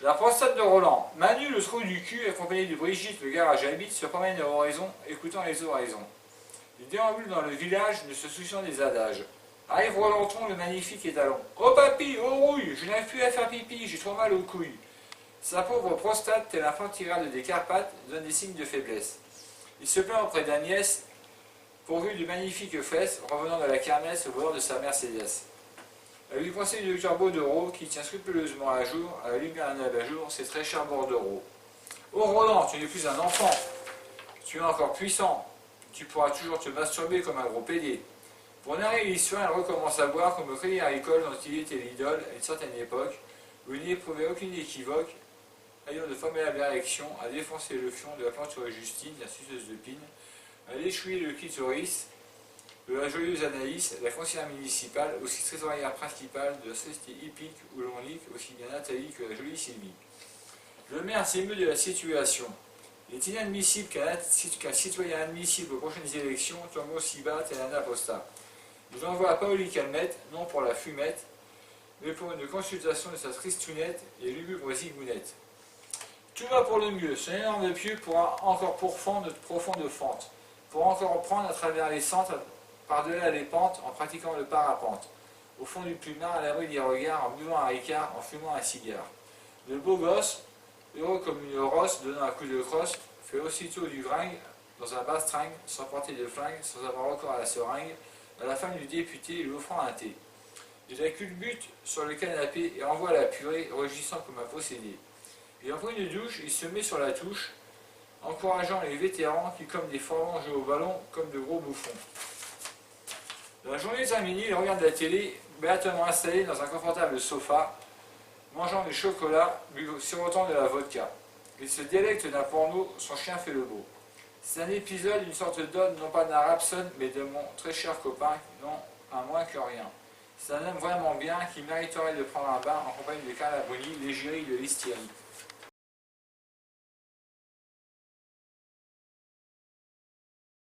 La prostate de Roland. Manu, le trou du cul, accompagné de Brigitte, le garage à bite, se promène à horizon, écoutant les oraisons. Il déambule dans le village, ne se souciant des adages. Arrive Rolanton, le magnifique étalon. Oh papy, oh rouille, je n'arrive plus à faire pipi, j'ai trop mal aux couilles. Sa pauvre prostate, tel un fantirade des Carpates, donne des signes de faiblesse. Il se plaint auprès d'Agnès, pourvu de magnifiques fesses, revenant de la kermesse au bord de sa Mercedes. Elle lui conseille le docteur Baudereau, qui tient scrupuleusement à jour, à la lumière d'un abat-jour, ses très chers bordereaux. Oh Roland, tu n'es plus un enfant, tu es encore puissant, tu pourras toujours te masturber comme un gros pédé. Pour narrer l'histoire, elle recommence à boire comme au Crédit Agricole dont il était l'idole à une certaine époque, où il n'éprouvait aucune équivoque, ayant de formidables érections, à défoncer le fion de la planture Justine, la suceuse de pine, à déchouiller le clitoris de la joyeuse Anaïs, la conseillère municipale, aussi trésorière principale de la société hippique où l'on lit aussi bien Nathalie que la jolie Sylvie. Le maire s'émeut de la situation. Il est inadmissible qu'un citoyen admissible aux prochaines élections tombe aussi bas tel un apostat. Il envoie à Paoli Calmette, non pour la fumette, mais pour une consultation de sa tristounette et lugubre zigounette. Tout va pour le mieux, son énorme pieu pourra encore pourfendre de profondes fentes, pour encore prendre à travers les centres, par-delà les pentes, en pratiquant le parapente, au fond du plumard, à l'abri des regards, en buvant un ricard, en fumant un cigare. Le beau gosse, heureux comme une rosse, donnant un coup de crosse, fait aussitôt du vringue dans un bastringue, sans porter de flingue, sans avoir recours à la seringue, à la femme du député lui offrant un thé. Il la culbute sur le canapé et envoie la purée, rugissant comme un possédé. Et après une douche, il se met sur la touche, encourageant les vétérans qui, comme des forlans, jouent au ballon comme de gros bouffons. La journée terminée, il regarde la télé, béatement installé dans un confortable sofa, mangeant du chocolat, sirotant de la vodka. Il se délecte d'un porno, son chien fait le beau. C'est un épisode, une sorte d'ode, non pas d'un Rapson, mais de mon très cher copain, non un moins que rien. C'est un homme vraiment bien qui mériterait de prendre un bain en compagnie de Carla Bruni, l'égérie de l'hystérie.